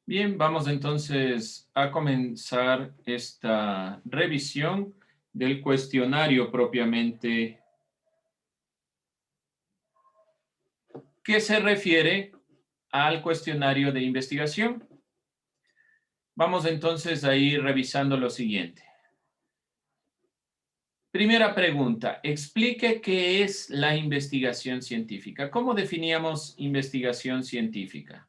Bien, vamos entonces a comenzar esta revisión del cuestionario propiamente que se refiere al cuestionario de investigación. Vamos entonces a ir revisando lo siguiente. Primera pregunta, explique qué es la investigación científica. ¿Cómo definíamos investigación científica?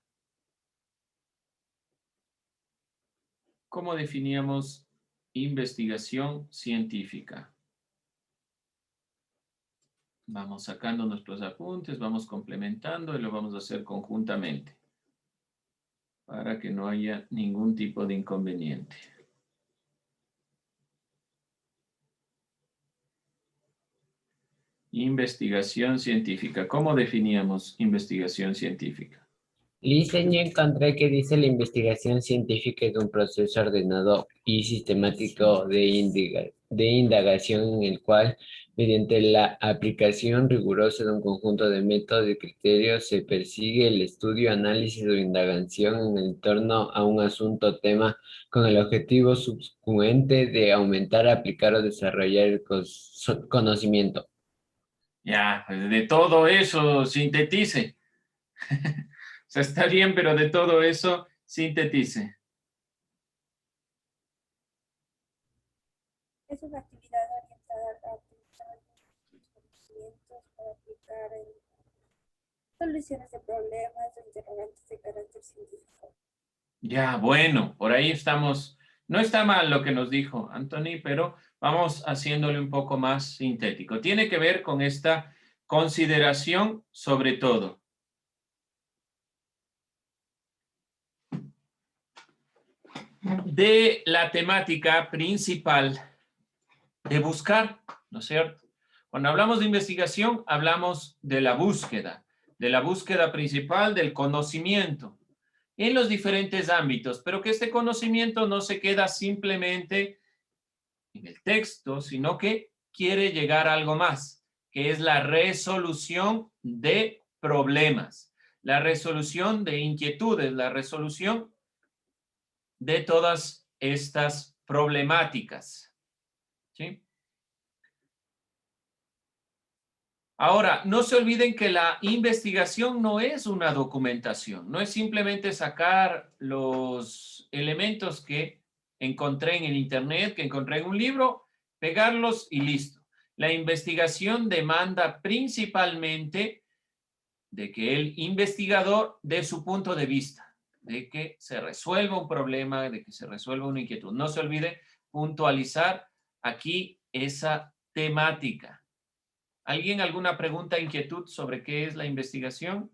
¿Cómo definíamos investigación científica? Vamos sacando nuestros apuntes, vamos complementando y lo vamos a hacer conjuntamente para que no haya ningún tipo de inconveniente. Investigación científica. ¿Cómo definíamos investigación científica? Listen, yo encontré que dice la investigación científica es un proceso ordenado y sistemático de indagación en el cual, mediante la aplicación rigurosa de un conjunto de métodos y criterios, se persigue el estudio, análisis o indagación en torno a un asunto o tema con el objetivo subsecuente de aumentar, aplicar o desarrollar el conocimiento. Ya, pues de todo eso sintetice. O sea, está bien, pero de todo eso sintetice. Es una actividad orientada a utilizar los conocimientos para aplicar en soluciones de problemas o interrogantes de carácter científico. Ya, bueno, por ahí estamos. No está mal lo que nos dijo Anthony, pero vamos haciéndole un poco más sintético. Tiene que ver con esta consideración sobre todo. De la temática principal de buscar, ¿no es cierto? Cuando hablamos de investigación, hablamos de la búsqueda principal del conocimiento en los diferentes ámbitos, pero que este conocimiento no se queda simplemente en el texto, sino que quiere llegar a algo más, que es la resolución de problemas, la resolución de inquietudes, la resolución de todas estas problemáticas. ¿Sí? Ahora, no se olviden que la investigación no es una documentación, no es simplemente sacar los elementos que encontré en el internet, que encontré en un libro, pegarlos y listo. La investigación demanda principalmente de que el investigador dé su punto de vista, de que se resuelva un problema, de que se resuelva una inquietud. No se olvide puntualizar aquí esa temática. ¿Alguien alguna pregunta, inquietud sobre qué es la investigación?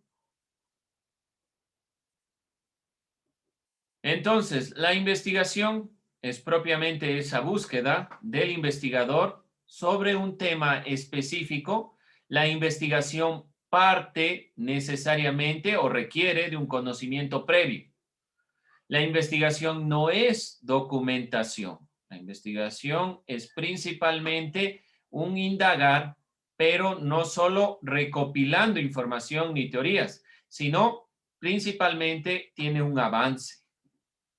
Entonces, la investigación es propiamente esa búsqueda del investigador sobre un tema específico. La investigación parte necesariamente o requiere de un conocimiento previo. La investigación no es documentación. La investigación es principalmente un indagar, pero no solo recopilando información ni teorías, sino principalmente tiene un avance,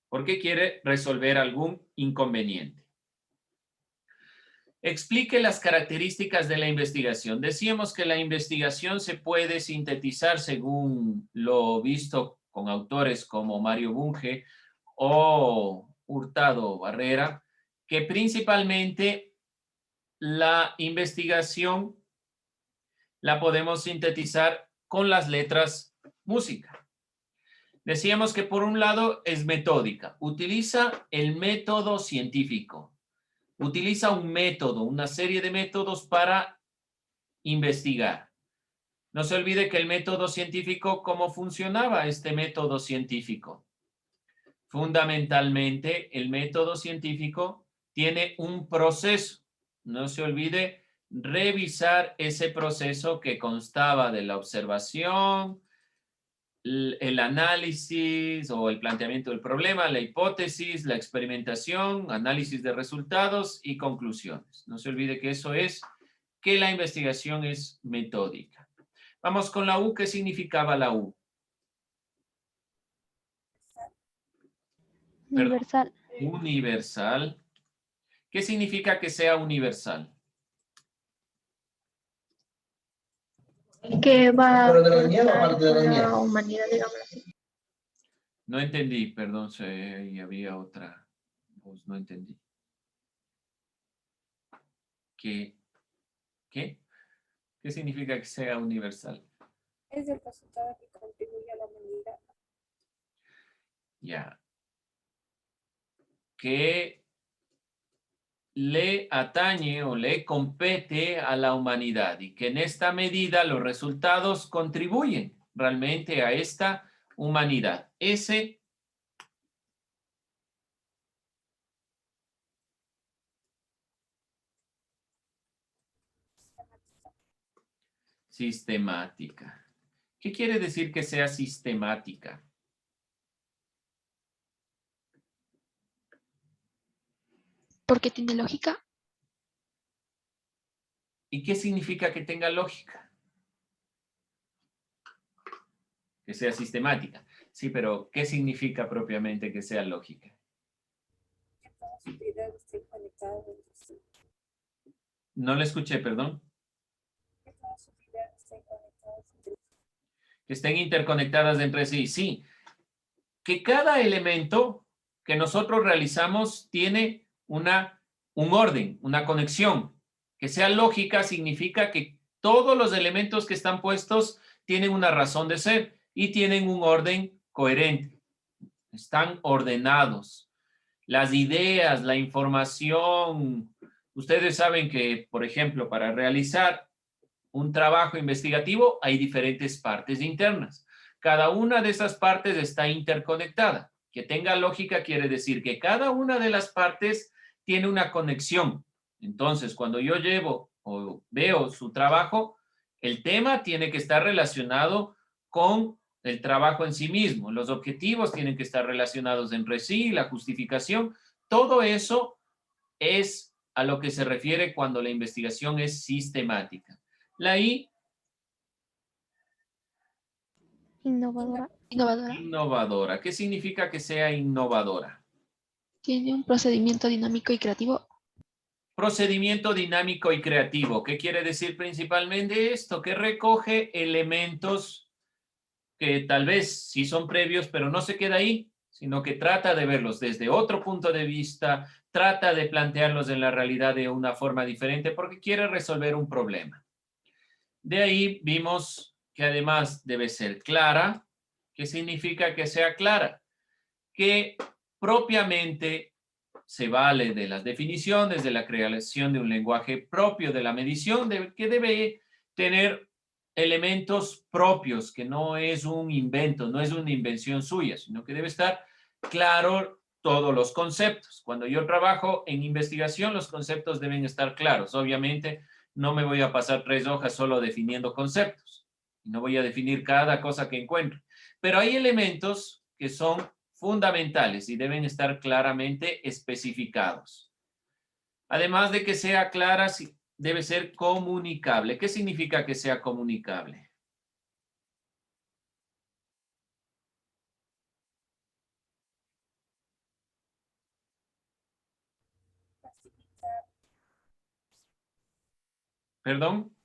porque quiere resolver algún inconveniente. Explique las características de la investigación. Decíamos que la investigación se puede sintetizar según lo visto con autores como Mario Bunge o Hurtado Barrera, que principalmente la investigación la podemos sintetizar con las letras música. Decíamos que por un lado es metódica, utiliza el método científico. Utiliza un método, una serie de métodos para investigar. No se olvide que el método científico, ¿cómo funcionaba este método científico? Fundamentalmente, el método científico tiene un proceso. No se olvide revisar ese proceso que constaba de la observación, el análisis o el planteamiento del problema, la hipótesis, la experimentación, análisis de resultados y conclusiones. No se olvide que eso es que la investigación es metódica. Vamos con la U. ¿Qué significaba la U? Universal. Universal. ¿Qué significa que sea universal? Que va ¿Pero de la niñez o aparte de la a niñez? la humanidad, digamos así. No entendí, perdón, había otra voz, no entendí. ¿Qué? ¿Qué? ¿Qué significa que sea universal? Es el resultado que contribuye a la humanidad. Ya. Que le atañe o le compete a la humanidad y que en esta medida los resultados contribuyen realmente a esta humanidad. Ese sistemática. ¿Qué quiere decir que sea sistemática? Porque tiene lógica. ¿Y qué significa que tenga lógica? Que sea sistemática. Sí, pero ¿qué significa propiamente que sea lógica? Que todas sus ideas estén conectadas entre sí. No le escuché, perdón. Que todas sus ideas estén conectadas entre sí. Que estén interconectadas entre sí. Sí. Que cada elemento que nosotros realizamos tiene un orden, una conexión. Que sea lógica significa que todos los elementos que están puestos tienen una razón de ser y tienen un orden coherente. Están ordenados. Las ideas, la información. Ustedes saben que, por ejemplo, para realizar un trabajo investigativo hay diferentes partes internas. Cada una de esas partes está interconectada. Que tenga lógica quiere decir que cada una de las partes tiene una conexión. Entonces, cuando yo llevo o veo su trabajo, el tema tiene que estar relacionado con el trabajo en sí mismo. Los objetivos tienen que estar relacionados entre sí, la justificación. Todo eso es a lo que se refiere cuando la investigación es sistemática. La I, Innovadora. Innovadora. innovadora. ¿Qué significa que sea innovadora? Tiene un procedimiento dinámico y creativo. Procedimiento dinámico y creativo. ¿Qué quiere decir principalmente esto? Que recoge elementos que tal vez sí son previos, pero no se queda ahí, sino que trata de verlos desde otro punto de vista, trata de plantearlos en la realidad de una forma diferente porque quiere resolver un problema. De ahí vimos que además debe ser clara. ¿Qué significa que sea clara? Que propiamente se vale de las definiciones, de la creación de un lenguaje propio de la medición, que debe tener elementos propios, que no es un invento, no es una invención suya, sino que debe estar claro todos los conceptos. Cuando yo trabajo en investigación, los conceptos deben estar claros. Obviamente, no me voy a pasar 3 hojas solo definiendo conceptos. No voy a definir cada cosa que encuentro. Pero hay elementos que son fundamentales y deben estar claramente especificados. Además de que sea clara, debe ser comunicable. ¿Qué significa que sea comunicable? Facilitar ¿Perdón?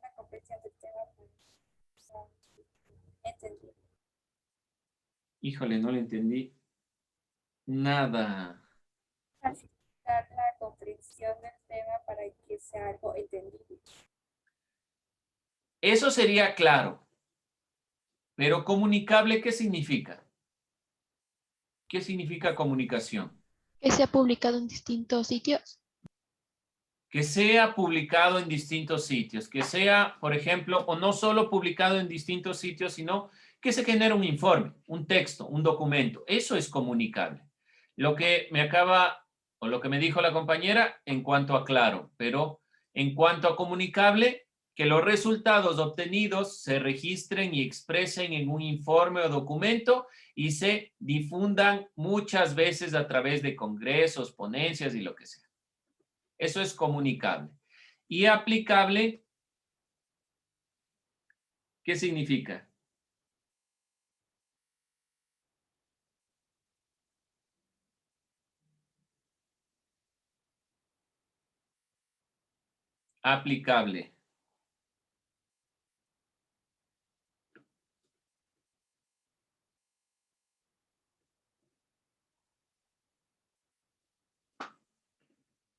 la comprensión del tema entendido. Híjole, no le entendí nada. Facilitar la comprensión del tema para que sea algo entendible. Eso sería claro. Pero comunicable, ¿qué significa? ¿Qué significa comunicación? Que se ha publicado en distintos sitios. Que sea publicado en distintos sitios, que sea, por ejemplo, o no solo publicado en distintos sitios, sino que se genere un informe, un texto, un documento. Eso es comunicable. Lo que me acaba, o lo que me dijo la compañera en cuanto a claro, pero en cuanto a comunicable, que los resultados obtenidos se registren y expresen en un informe o documento y se difundan muchas veces a través de congresos, ponencias y lo que sea. Eso es comunicable. Y aplicable, ¿qué significa? aplicable.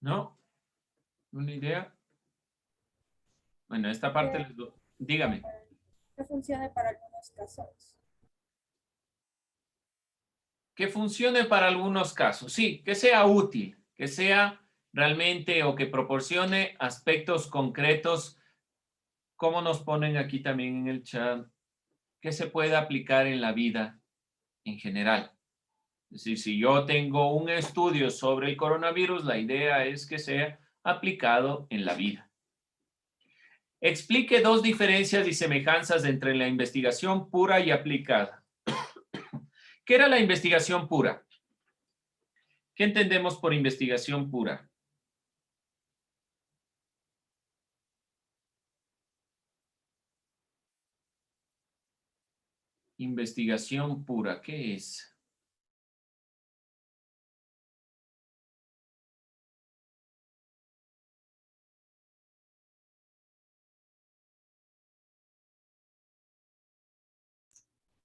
¿No? ¿Una idea? Bueno, esta parte les doy. Dígame. Que funcione para algunos casos. Que funcione para algunos casos. Sí, que sea útil, que sea realmente o que proporcione aspectos concretos, como nos ponen aquí también en el chat, que se pueda aplicar en la vida en general. Es decir, si yo tengo un estudio sobre el coronavirus, la idea es que sea aplicado en la vida. Explique dos diferencias y semejanzas entre la investigación pura y aplicada. ¿Qué era la investigación pura? ¿Qué entendemos por investigación pura? Investigación pura, ¿qué es?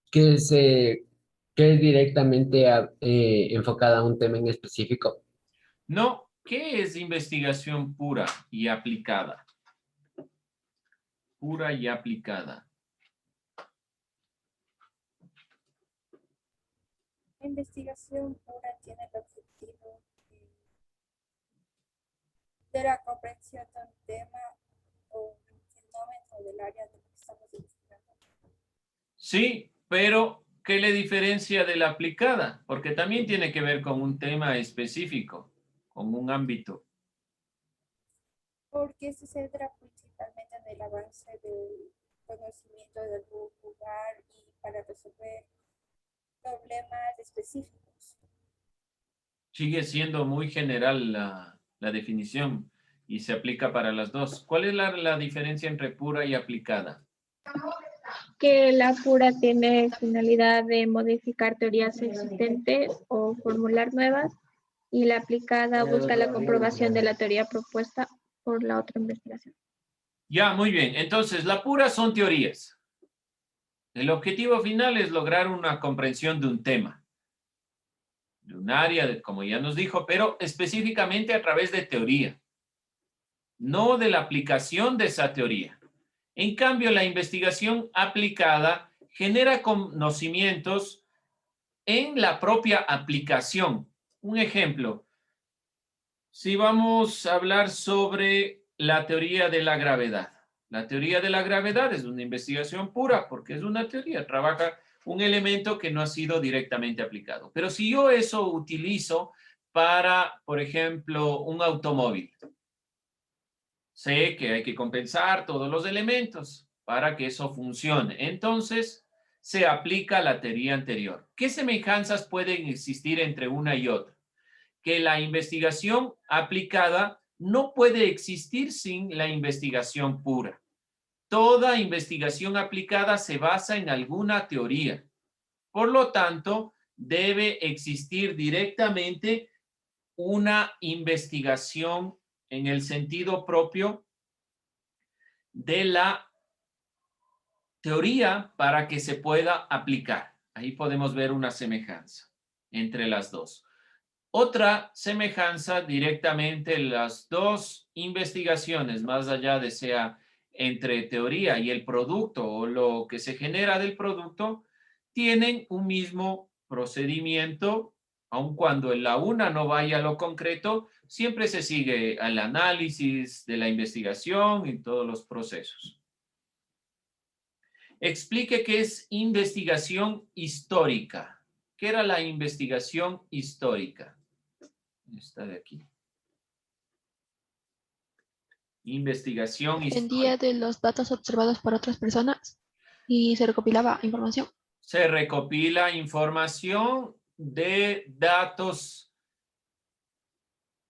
Que es directamente enfocada a un tema en específico. No, ¿qué es investigación pura y aplicada? Pura y aplicada. La investigación pura tiene el objetivo de la comprensión de un tema o un fenómeno del área de lo que estamos investigando. Sí, pero ¿qué le diferencia de la aplicada? Porque también tiene que ver con un tema específico, con un ámbito. Porque se centra principalmente en el avance del conocimiento de algún lugar y para resolver problemas específicos. Sigue siendo muy general la definición y se aplica para las dos. ¿Cuál es la diferencia entre pura y aplicada? Que la pura tiene finalidad de modificar teorías existentes o formular nuevas, y la aplicada busca la comprobación de la teoría propuesta por la otra investigación. Ya, muy bien. Entonces, la pura son teorías. El objetivo final es lograr una comprensión de un tema, de un área, como ya nos dijo, pero específicamente a través de teoría, no de la aplicación de esa teoría. En cambio, la investigación aplicada genera conocimientos en la propia aplicación. Un ejemplo, si vamos a hablar sobre la teoría de la gravedad. La teoría de la gravedad es una investigación pura porque es una teoría, trabaja un elemento que no ha sido directamente aplicado. Pero si yo eso utilizo para, por ejemplo, un automóvil, sé que hay que compensar todos los elementos para que eso funcione. Entonces, se aplica la teoría anterior. ¿Qué semejanzas pueden existir entre una y otra? Que la investigación aplicada no puede existir sin la investigación pura. Toda investigación aplicada se basa en alguna teoría. Por lo tanto, debe existir directamente una investigación en el sentido propio de la teoría para que se pueda aplicar. Ahí podemos ver una semejanza entre las dos. Otra semejanza directamente, las dos investigaciones, más allá de sea entre teoría y el producto o lo que se genera del producto, tienen un mismo procedimiento, aun cuando en la una no vaya a lo concreto, siempre se sigue al análisis de la investigación y todos los procesos. Explique qué es investigación histórica. ¿Qué era la investigación histórica? Esta de aquí. Investigación Dependía histórica. de los datos observados por otras personas y se recopilaba información. Se recopila información de datos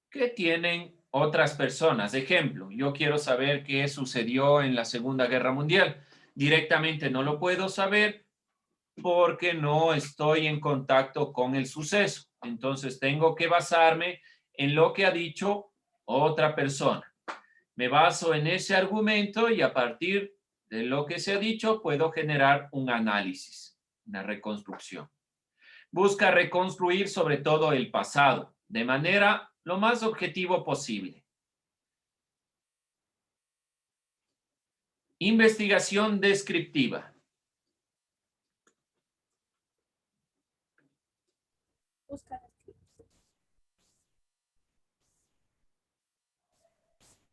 que tienen otras personas. Ejemplo, yo quiero saber qué sucedió en la Segunda Guerra Mundial. Directamente no lo puedo saber porque no estoy en contacto con el suceso. Entonces tengo que basarme en lo que ha dicho otra persona. Me baso en ese argumento y a partir de lo que se ha dicho puedo generar un análisis, una reconstrucción. Busca reconstruir sobre todo el pasado de manera lo más objetivo posible. Investigación descriptiva. Busca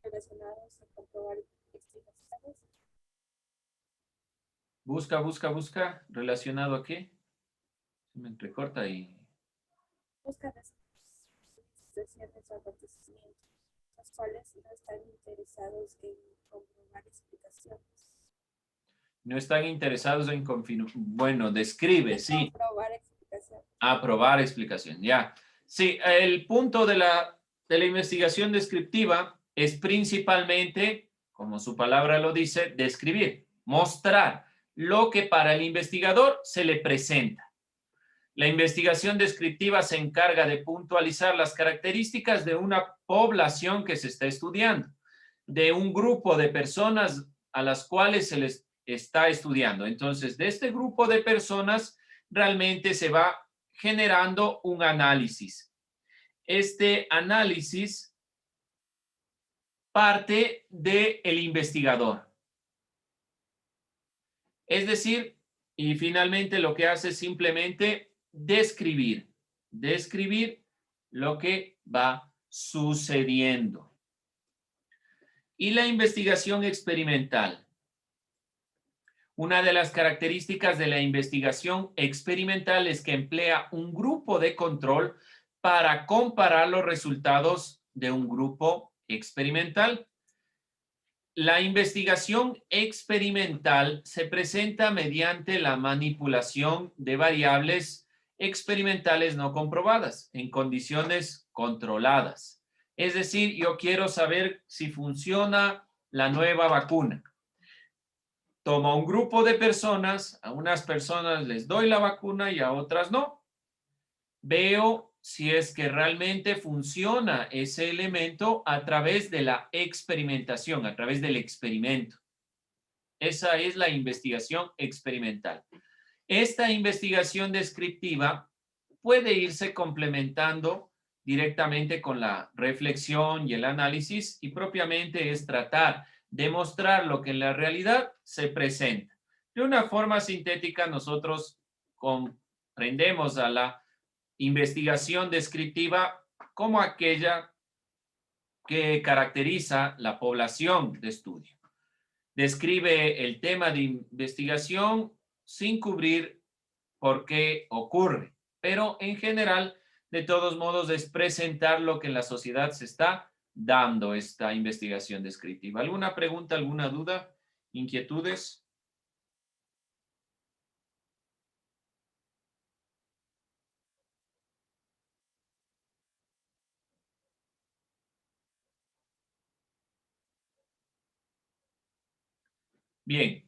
relacionados a comprobar investigaciones. Busca. ¿Relacionado a qué? Se me entrecorta y... Busca situaciones o acontecimientos, los cuales no están interesados en comprobar explicaciones. No están interesados en confirmar. Bueno, describe, sí. Comprobar explicaciones. Aprobar explicación, ya. Sí, el punto de la investigación descriptiva es principalmente, como su palabra lo dice, describir, mostrar lo que para el investigador se le presenta. La investigación descriptiva se encarga de puntualizar las características de una población que se está estudiando, de un grupo de personas a las cuales se les está estudiando. Entonces, de este grupo de personas realmente se va generando un análisis. Este análisis parte del investigador. Es decir, y finalmente lo que hace es simplemente describir lo que va sucediendo. Y la investigación experimental. Una de las características de la investigación experimental es que emplea un grupo de control para comparar los resultados de un grupo experimental. La investigación experimental se presenta mediante la manipulación de variables experimentales no comprobadas en condiciones controladas. Es decir, yo quiero saber si funciona la nueva vacuna. Tomo un grupo de personas, a unas personas les doy la vacuna y a otras no. Veo si es que realmente funciona ese elemento a través de la experimentación, a través del experimento. Esa es la investigación experimental. Esta investigación descriptiva puede irse complementando directamente con la reflexión y el análisis y propiamente es tratar de mostrar lo que en la realidad se presenta. De una forma sintética, nosotros comprendemos a la investigación descriptiva como aquella que caracteriza la población de estudio. Describe el tema de investigación sin cubrir por qué ocurre, pero en general, de todos modos, es presentar lo que en la sociedad se está dando esta investigación descriptiva. ¿Alguna pregunta, alguna duda, inquietudes? Bien.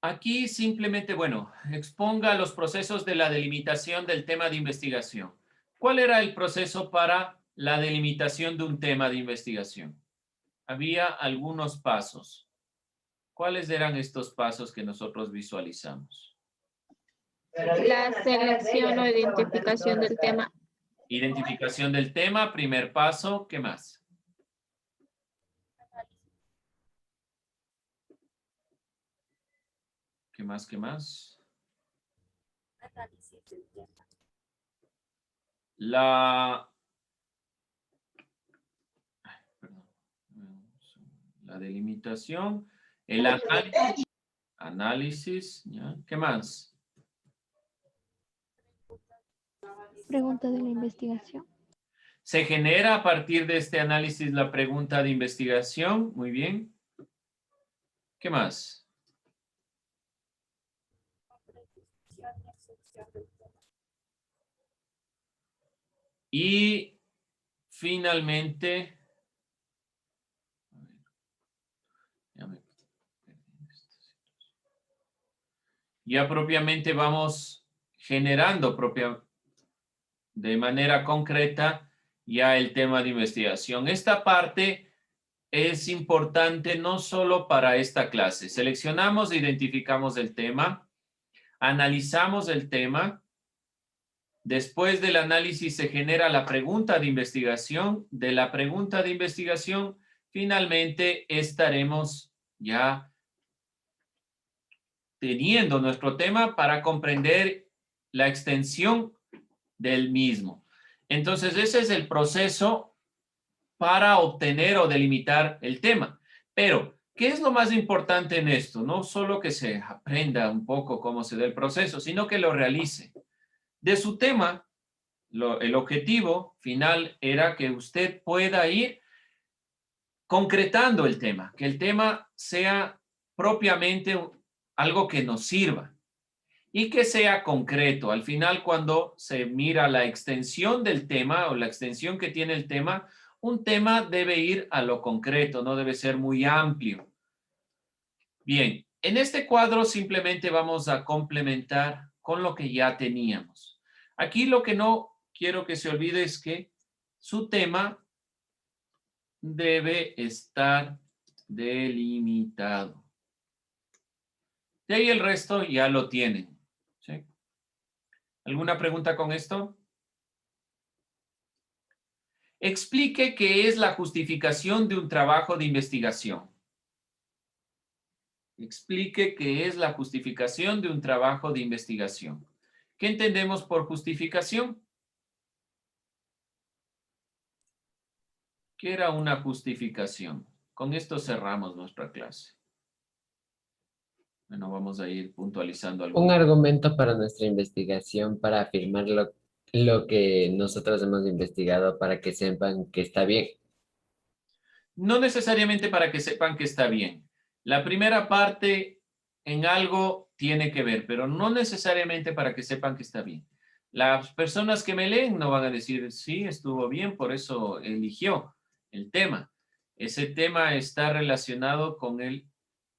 Aquí simplemente, bueno, exponga los procesos de la delimitación del tema de investigación. ¿Cuál era el proceso para la delimitación de un tema de investigación? Había algunos pasos. ¿Cuáles eran estos pasos que nosotros visualizamos? La selección o identificación del tema. Identificación del tema, primer paso. ¿Qué más? ¿Qué más? ¿Qué más? Análisis del tema. La delimitación, el análisis, ¿ya? ¿Qué más? Pregunta de la investigación. Se genera a partir de este análisis la pregunta de investigación. Muy bien. ¿Qué más? Y finalmente, ya propiamente vamos generando de manera concreta ya el tema de investigación. Esta parte es importante no solo para esta clase. Seleccionamos e identificamos el tema, analizamos el tema. Después del análisis se genera la pregunta de investigación. De la pregunta de investigación, finalmente estaremos ya teniendo nuestro tema para comprender la extensión del mismo. Entonces, ese es el proceso para obtener o delimitar el tema. Pero, ¿qué es lo más importante en esto? No solo que se aprenda un poco cómo se da el proceso, sino que lo realice. De su tema, el objetivo final era que usted pueda ir concretando el tema, que el tema sea propiamente algo que nos sirva y que sea concreto. Al final, cuando se mira la extensión del tema o la extensión que tiene el tema, un tema debe ir a lo concreto, no debe ser muy amplio. Bien, en este cuadro simplemente vamos a complementar con lo que ya teníamos. Aquí lo que no quiero que se olvide es que su tema debe estar delimitado. De ahí el resto ya lo tienen. ¿Sí? ¿Alguna pregunta con esto? Explique qué es la justificación de un trabajo de investigación. Explique qué es la justificación de un trabajo de investigación. ¿Qué entendemos por justificación? ¿Qué era una justificación? Con esto cerramos nuestra clase. Bueno, vamos a ir puntualizando algo. Un argumento para nuestra investigación, para afirmar lo que nosotros hemos investigado, para que sepan que está bien. No necesariamente para que sepan que está bien. La primera parte en algo tiene que ver, pero no necesariamente para que sepan que está bien. Las personas que me leen no van a decir, sí, estuvo bien, por eso eligió el tema. Ese tema está relacionado con el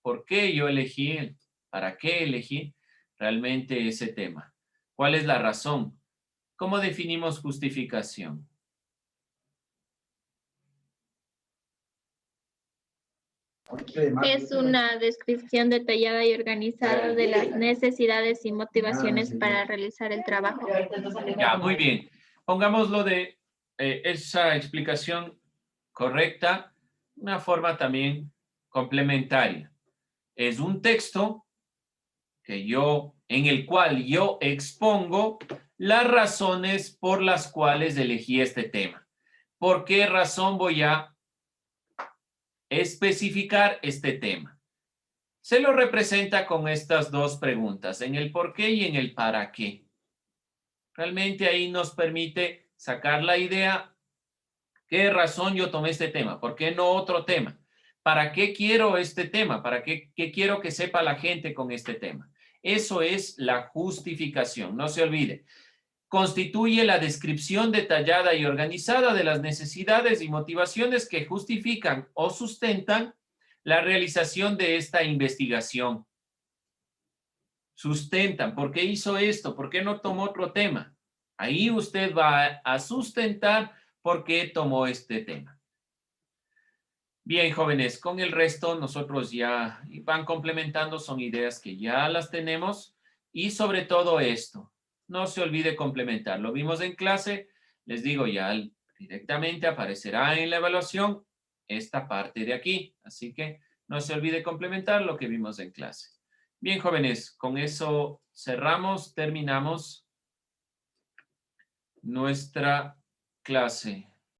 por qué yo elegí, el para qué elegí realmente ese tema. ¿Cuál es la razón? ¿Cómo definimos justificación? Es una descripción detallada y organizada de las necesidades y motivaciones para realizar el trabajo. Ya, muy bien. Pongámoslo de esa explicación correcta, una forma también complementaria. Es un texto en el cual yo expongo las razones por las cuales elegí este tema. ¿Por qué razón voy a especificar este tema? Se lo representa con estas dos preguntas, en el por qué y en el para qué. Realmente ahí nos permite sacar la idea, ¿qué razón yo tomé este tema? ¿Por qué no otro tema? ¿Para qué quiero este tema? ¿Para qué quiero que sepa la gente con este tema? Eso es la justificación, no se olvide. Constituye la descripción detallada y organizada de las necesidades y motivaciones que justifican o sustentan la realización de esta investigación. Sustentan, ¿por qué hizo esto? ¿Por qué no tomó otro tema? Ahí usted va a sustentar por qué tomó este tema. Bien, jóvenes, con el resto nosotros ya van complementando, son ideas que ya las tenemos y sobre todo esto, no se olvide complementar. Lo vimos en clase, les digo ya directamente aparecerá en la evaluación esta parte de aquí, así que no se olvide complementar lo que vimos en clase. Bien, jóvenes, con eso cerramos, terminamos nuestra clase.